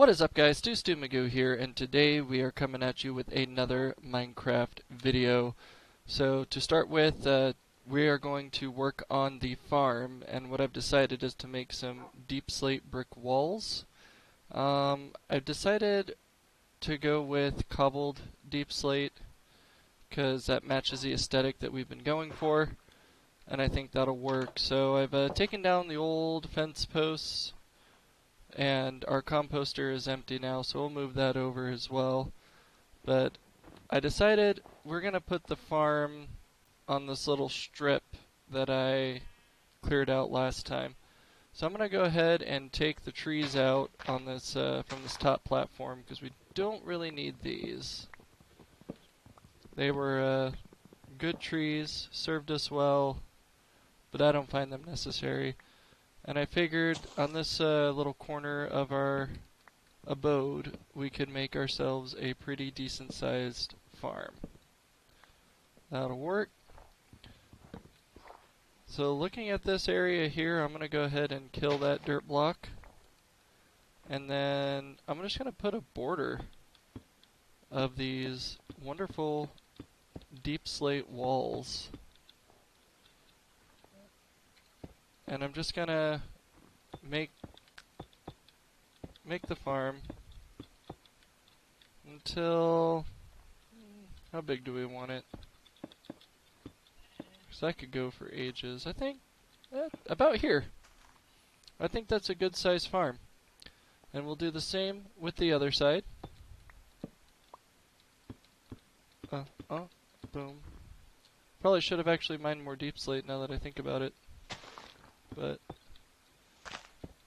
What is up, guys? StuStuMagoo here, and today we are coming at you with another Minecraft video. So to start with, we are going to work on the farm, and what I've decided is to make some deep slate brick walls. I've decided to go with cobbled deep slate because that matches the aesthetic that we've been going for, and I think that'll work. So I've taken down the old fence posts, and our composter is empty now, so we'll move that over as well. But I decided we're going to put the farm on this little strip that I cleared out last time. So I'm going to go ahead and take the trees out on this from this top platform because we don't really need these. They were good trees, served us well, but I don't find them necessary. And I figured on this little corner of our abode, we could make ourselves a pretty decent sized farm. That'll work. So looking at this area here, I'm going to go ahead and kill that dirt block. And then I'm just going to put a border of these wonderful deep slate walls. And I'm just gonna make the farm until, how big do we want it? Because I could go for ages. I think about here. I think that's a good size farm. And we'll do the same with the other side. Boom. Probably should have actually mined more deep slate now that I think about it. But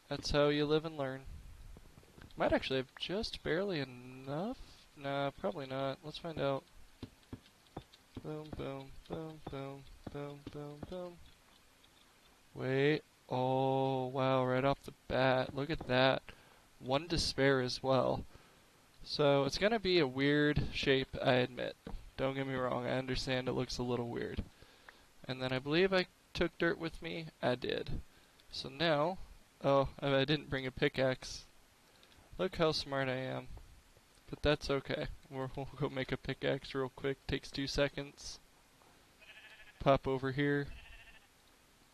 that's how you live and learn. Might actually have just barely enough. Nah, probably not. Let's find out. Boom, boom, boom, boom, boom, boom, boom. Wait. Oh, wow, right off the bat. Look at that. One to spare as well. So it's going to be a weird shape, I admit. Don't get me wrong. I understand it looks a little weird. And then I believe I took dirt with me? I did. So now, oh, I didn't bring a pickaxe. Look how smart I am. But that's okay. We'll go make a pickaxe real quick. Takes 2 seconds. Pop over here.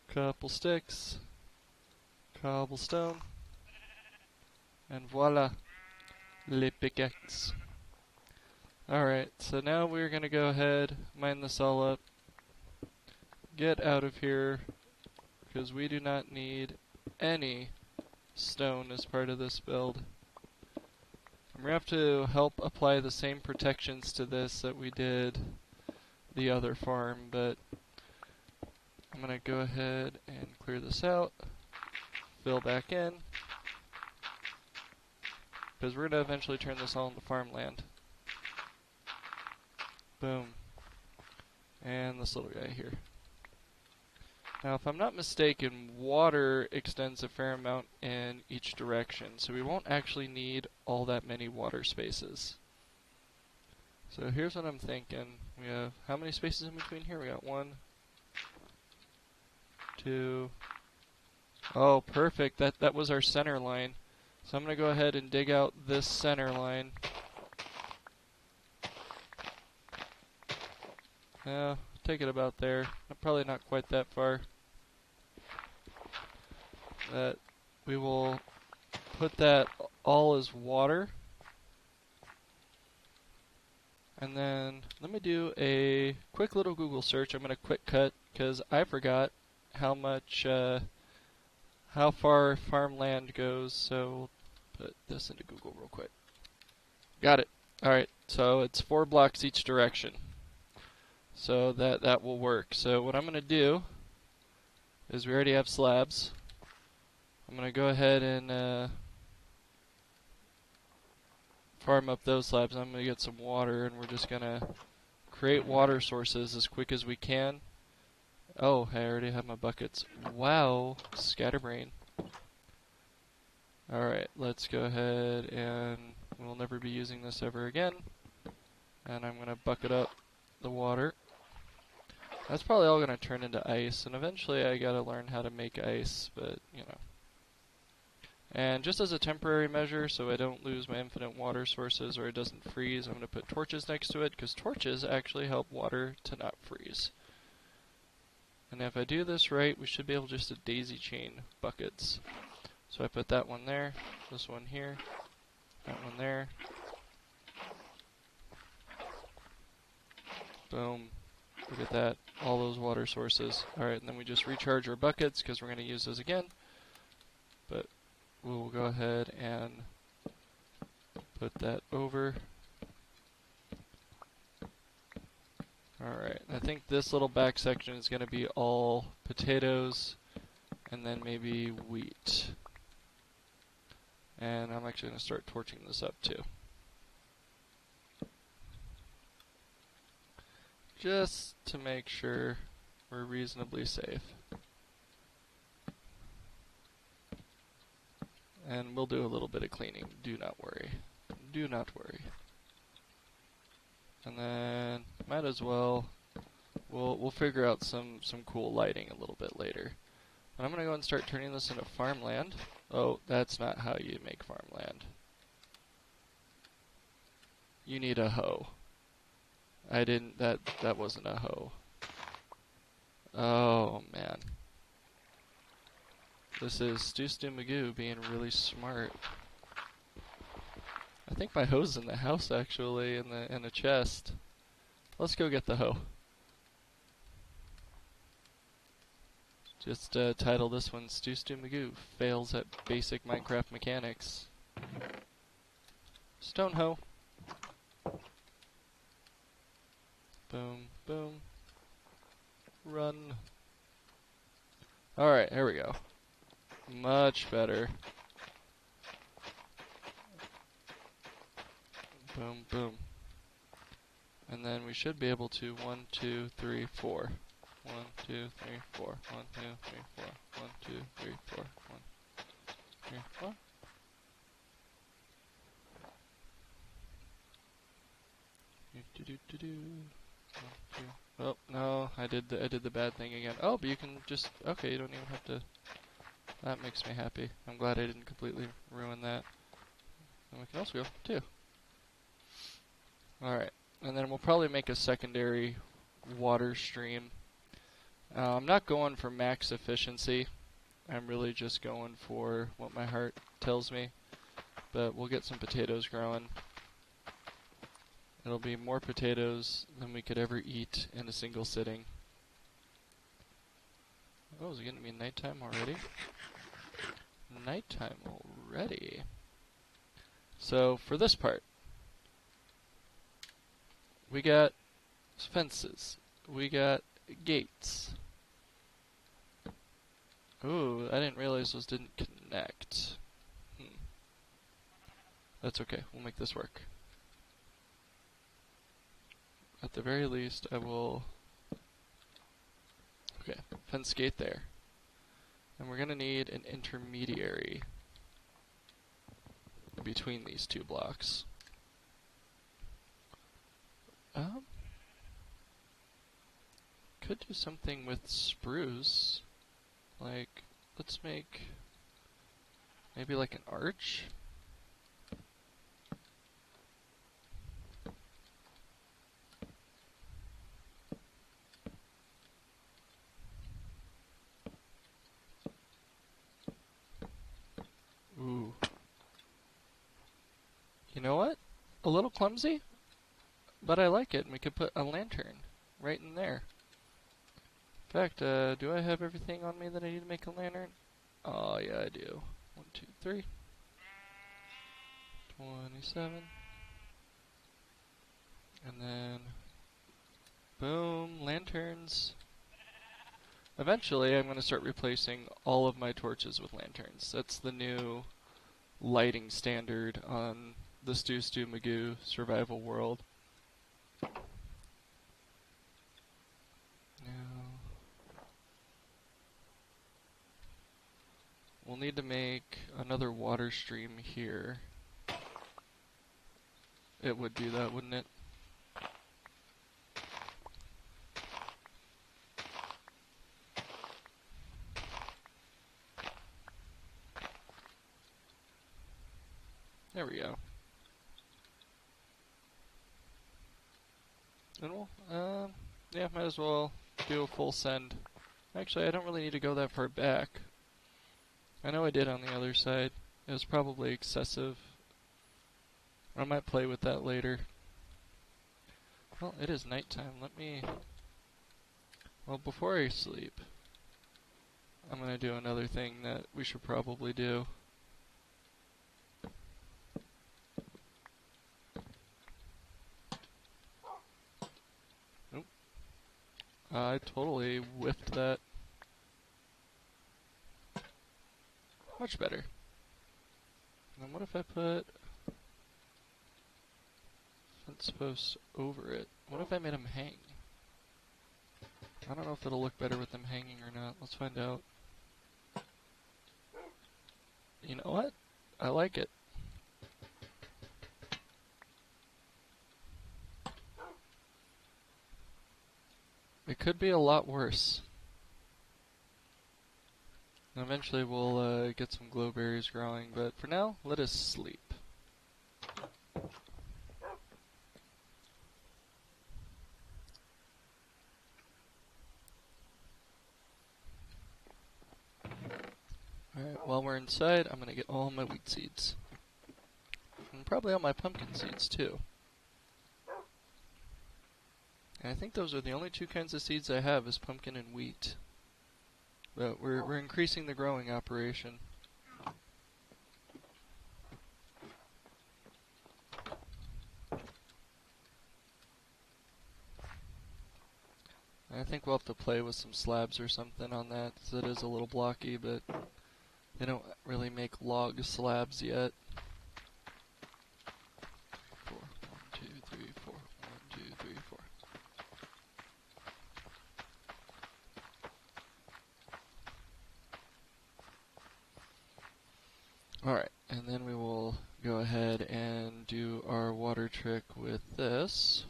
Couple sticks. Cobblestone. And voila. Le pickaxe. Alright, so now we're gonna go ahead, mine this all up. Get out of here, because we do not need any stone as part of this build. I'm going to have to help apply the same protections to this that we did the other farm, but I'm going to go ahead and clear this out, fill back in, because we're going to eventually turn this all into farmland. Boom. And this little guy here. Now, if I'm not mistaken, water extends a fair amount in each direction, so we won't actually need all that many water spaces. So here's what I'm thinking. We have, how many spaces in between here? We got 1, 2. Oh, perfect. That was our center line. So I'm going to go ahead and dig out this center line. Yeah, take it about there. Probably not quite that far. That we will put that all as water. And then let me do a quick little Google search. I'm going to quick cut because I forgot how much, how far farmland goes. So we'll put this into Google real quick. Got it. Alright, so it's 4 blocks each direction. So that will work. So what I'm going to do is we already have slabs. I'm going to go ahead and farm up those slabs. I'm going to get some water, and we're just going to create water sources as quick as we can. Oh, I already have my buckets. Wow, scatterbrain. Alright, let's go ahead, and we'll never be using this ever again. And I'm going to bucket up the water. That's probably all going to turn into ice, and eventually I got to learn how to make ice, but, you know. And just as a temporary measure, so I don't lose my infinite water sources or it doesn't freeze, I'm going to put torches next to it, because torches actually help water to not freeze. And if I do this right, we should be able just to daisy chain buckets. So I put that one there, this one here, that one there. Boom. Look at that. All those water sources. Alright, and then we just recharge our buckets because we're going to use those again. But we'll go ahead and put that over. Alright, I think this little back section is going to be all potatoes and then maybe wheat. And I'm actually going to start torching this up too. Just to make sure we're reasonably safe. And we'll do a little bit of cleaning, do not worry. Do not worry. And then, might as well, we'll figure out some cool lighting a little bit later. But I'm going to go and start turning this into farmland. Oh, that's not how you make farmland. You need a hoe. That wasn't a hoe. Oh, man. This is StuStuMagoo being really smart. I think my hoe's in the house, actually, in a chest. Let's go get the hoe. Just title this one StuStuMagoo Fails at Basic Minecraft Mechanics. Stone hoe. Boom, boom. Run. Alright, here we go. Much better. Boom, boom. And then we should be able to 1, 2, 3, 4. 1, 2, 3, 4. 1, 2, 3, 4. 1, 2, 3, 4. 1, 3, 4. Do. 1, 2. Oh no, I did the bad thing again. Oh, but you can just okay. You don't even have to. That makes me happy. I'm glad I didn't completely ruin that. And we can also go 2. Alright, and then we'll probably make a secondary water stream. I'm not going for max efficiency. I'm really just going for what my heart tells me. But we'll get some potatoes growing. It'll be more potatoes than we could ever eat in a single sitting. Oh, is it getting to be nighttime already? Nighttime already. So, for this part, we got fences. We got gates. Ooh, I didn't realize those didn't connect. That's okay, we'll make this work. At the very least, I will... Okay, fence gate there. And we're going to need an intermediary between these 2 blocks. Could do something with spruce. Like, let's make maybe like an arch. Ooh. You know what? A little clumsy, but I like it. And we could put a lantern right in there. In fact, do I have everything on me that I need to make a lantern? Oh, yeah, I do. 1, 2, 3. 27. And then, boom, lanterns. Eventually, I'm going to start replacing all of my torches with lanterns. That's the new lighting standard on the StuStuMagoo survival world. Now, we'll need to make another water stream here. It would do that, wouldn't it? And yeah, might as well do a full send. Actually, I don't really need to go that far back. I know I did on the other side. It was probably excessive. I might play with that later. Well, it is nighttime. Well, before I sleep, I'm gonna do another thing that we should probably do. Oop. I totally whiffed that. Much better. And what if I put fence post over it? What if I made them hang? I don't know if it'll look better with them hanging or not. Let's find out. You know what? I like it. It could be a lot worse. And eventually we'll get some glowberries growing, but for now, let us sleep. Alright, while we're inside, I'm going to get all my wheat seeds. And probably all my pumpkin seeds, too. And I think those are the only two kinds of seeds I have, is pumpkin and wheat. But we're increasing the growing operation. I think we'll have to play with some slabs or something on that, because it is a little blocky, but they don't really make log slabs yet. 4, 1, 2, 3, 4, 1, 2, 3, 4. Alright, and then we will go ahead and do our water trick with this.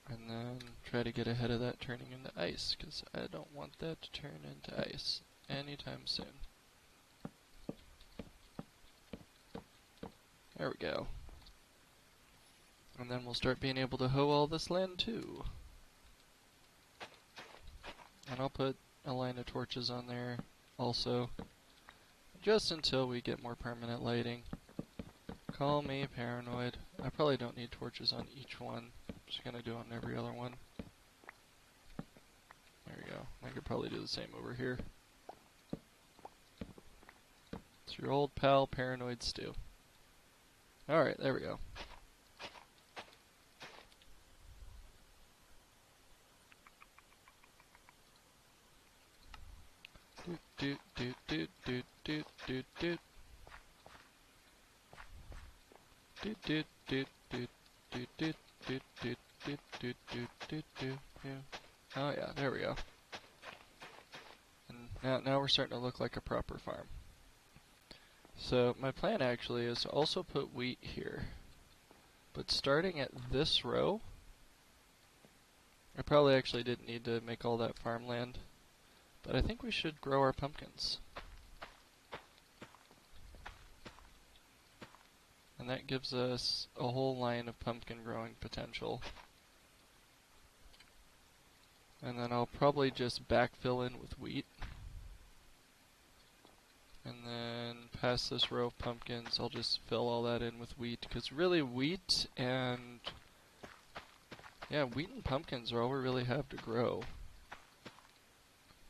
And then try to get ahead of that turning into ice, because I don't want that to turn into ice anytime soon. There we go. And then we'll start being able to hoe all this land too. And I'll put a line of torches on there also, just until we get more permanent lighting. Call me paranoid. I probably don't need torches on each one. I'm just gonna do it on every other one. There we go. I could probably do the same over here. It's your old pal, Paranoid Stu. Alright, there we go. Doot doot doot doot doot doot doot. Doot doot doot doot doot doot doot doot doot doot doot doot doot. Oh yeah, there we go. And now we're starting to look like a proper farm. So my plan actually is to also put wheat here. But starting at this row, I probably actually didn't need to make all that farmland. But I think we should grow our pumpkins. And that gives us a whole line of pumpkin growing potential. And then I'll probably just backfill in with wheat. And then past this row of pumpkins, I'll just fill all that in with wheat. Because really wheat and pumpkins are all we really have to grow.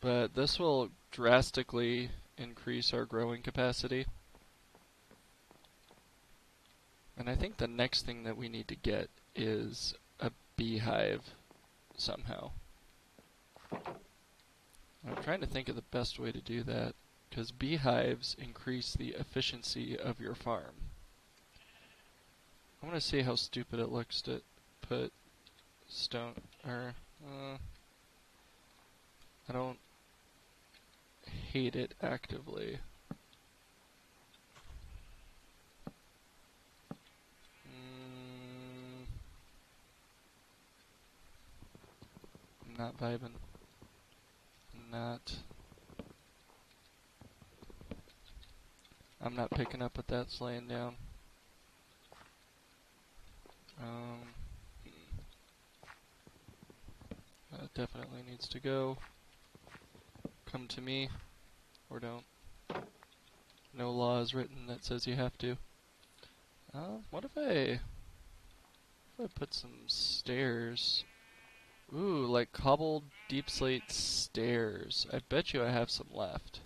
But this will drastically increase our growing capacity. And I think the next thing that we need to get is a beehive somehow. I'm trying to think of the best way to do that, because beehives increase the efficiency of your farm. I want to see how stupid it looks to put stone, or, I don't hate it actively. I'm not vibing. not. I'm not picking up what that's laying down. That definitely needs to go. Come to me, or don't. No law is written that says you have to. What if I put some stairs? Ooh, like cobbled deep slate stairs. I bet you I have some left.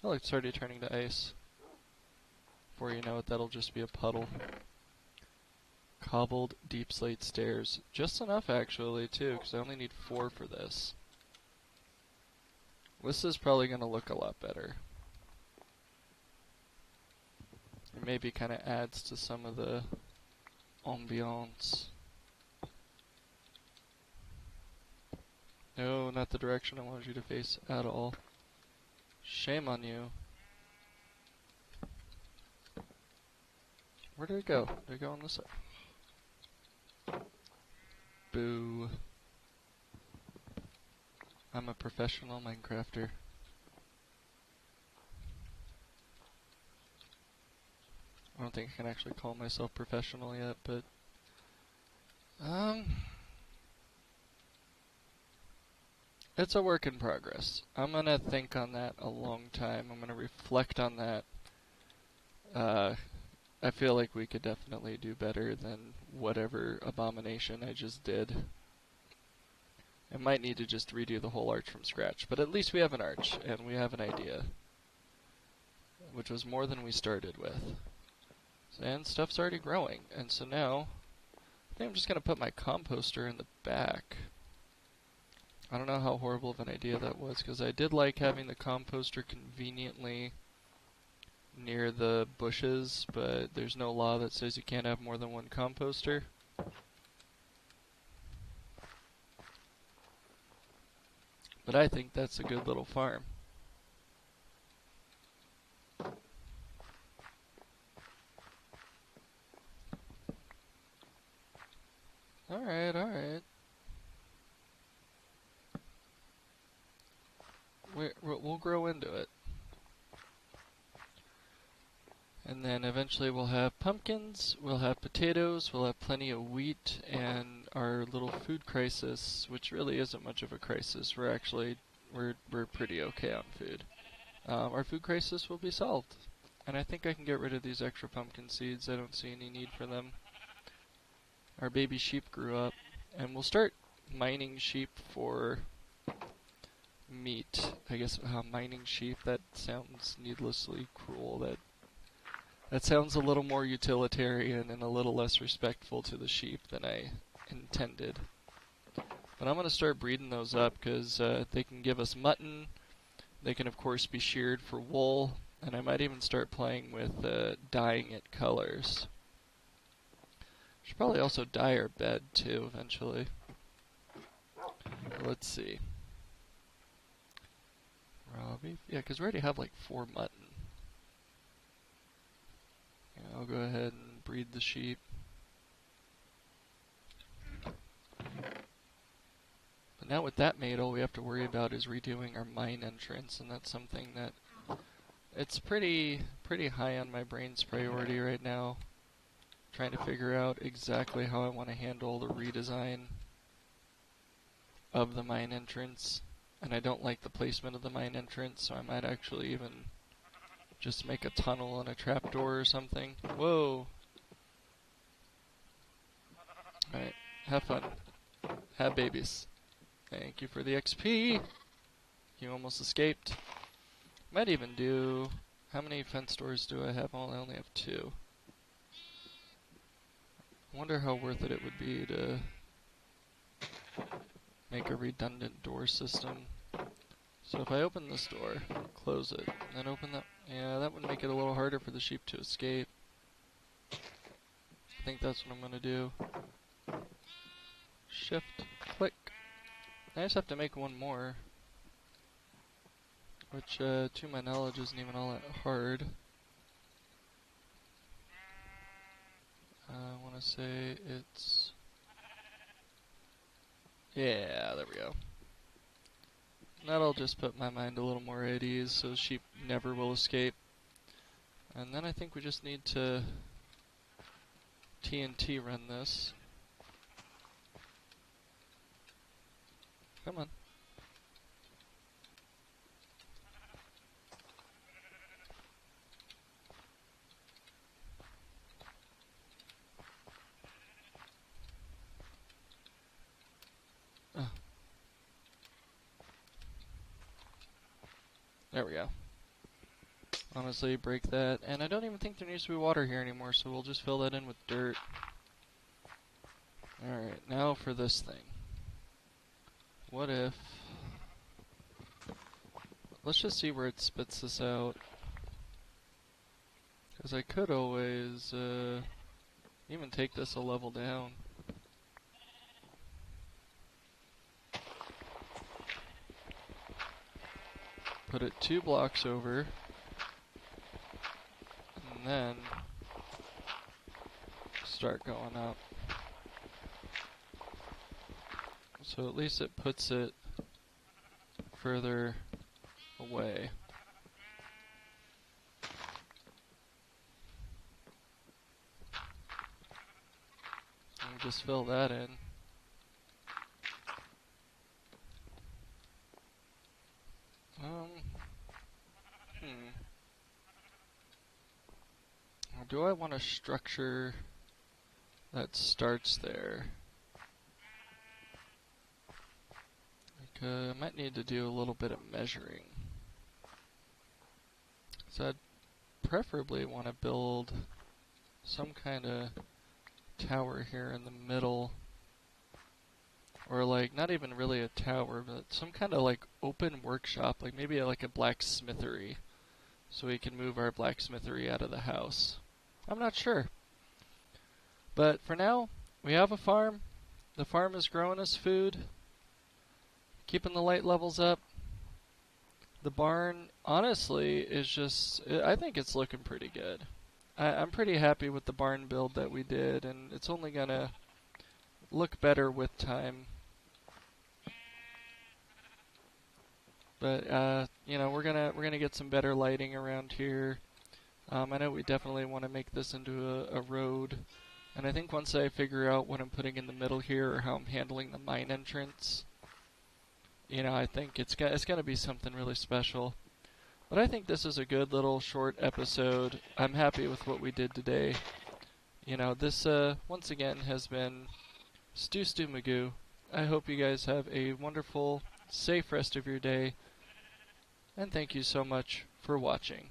Oh, it's already turning to ice. Before you know it, that'll just be a puddle. Cobbled deep slate stairs. Just enough, actually, too, because I only need 4 for this. This is probably going to look a lot better. It maybe kind of adds to some of the ambiance. No, not the direction I wanted you to face at all. Shame on you. Where did it go? Did it go on this side? Boo. I'm a professional Minecrafter. I don't think I can actually call myself professional yet, but it's a work in progress. I'm gonna think on that a long time. I'm gonna reflect on that. I feel like we could definitely do better than whatever abomination I just did. I might need to just redo the whole arch from scratch, but at least we have an arch, and we have an idea. Which was more than we started with. And stuff's already growing, and so now, I think I'm just going to put my composter in the back. I don't know how horrible of an idea that was, because I did like having the composter conveniently near the bushes, but there's no law that says you can't have more than one composter. But I think that's a good little farm. Alright, alright. We'll grow into it. And then eventually we'll have pumpkins, we'll have potatoes, we'll have plenty of wheat, and our little food crisis, which really isn't much of a crisis. We're pretty okay on food. Our food crisis will be solved. And I think I can get rid of these extra pumpkin seeds. I don't see any need for them. Our baby sheep grew up, and we'll start mining sheep for meat. I guess mining sheep, that sounds needlessly cruel. That sounds a little more utilitarian and a little less respectful to the sheep than I intended. But I'm going to start breeding those up because they can give us mutton. They can, of course, be sheared for wool. And I might even start playing with dyeing it colors. Should probably also dye our bed, too, eventually. Let's see. Raw beef? Yeah, because we already have like 4 mutton. Yeah, I'll go ahead and breed the sheep. But now with that made, all we have to worry about is redoing our mine entrance, and that's something that it's pretty high on my brain's priority right now. Trying to figure out exactly how I want to handle the redesign of the mine entrance. And I don't like the placement of the mine entrance, so I might actually even just make a tunnel and a trapdoor or something. Whoa! Alright, have fun. Have babies. Thank you for the XP! You almost escaped. Might even do... How many fence doors do I have? Oh, I only have 2. I wonder how worth it would be to make a redundant door system. So if I open this door, close it, and then open that... Yeah, that would make it a little harder for the sheep to escape. I think that's what I'm going to do. Shift, click. I just have to make one more. Which, to my knowledge, isn't even all that hard. I want to say it's... Yeah, there we go. That'll just put my mind a little more at ease, so the sheep never will escape. And then I think we just need to TNT run this. Come on. Oh. There we go. Honestly, break that. And I don't even think there needs to be water here anymore, so we'll just fill that in with dirt. Alright, now for this thing. What if... Let's just see where it spits this out. Because I could always even take this a level down. Put it 2 blocks over. And then start going up. So at least it puts it further away. And just fill that in. Or do I want a structure that starts there? I might need to do a little bit of measuring. So I'd preferably want to build some kind of tower here in the middle. Or like, not even really a tower, but some kind of like open workshop, like maybe like a blacksmithery. So we can move our blacksmithery out of the house. I'm not sure. But for now, we have a farm. The farm is growing us food. Keeping the light levels up. The barn, honestly, is just... I think it's looking pretty good. I'm pretty happy with the barn build that we did, and it's only gonna look better with time. But, you know, we're gonna get some better lighting around here. I know we definitely want to make this into a road. And I think once I figure out what I'm putting in the middle here, or how I'm handling the mine entrance... You know, I think it's going to be something really special. But I think this is a good little short episode. I'm happy with what we did today. You know, this, once again, has been StuStuMagoo. I hope you guys have a wonderful, safe rest of your day. And thank you so much for watching.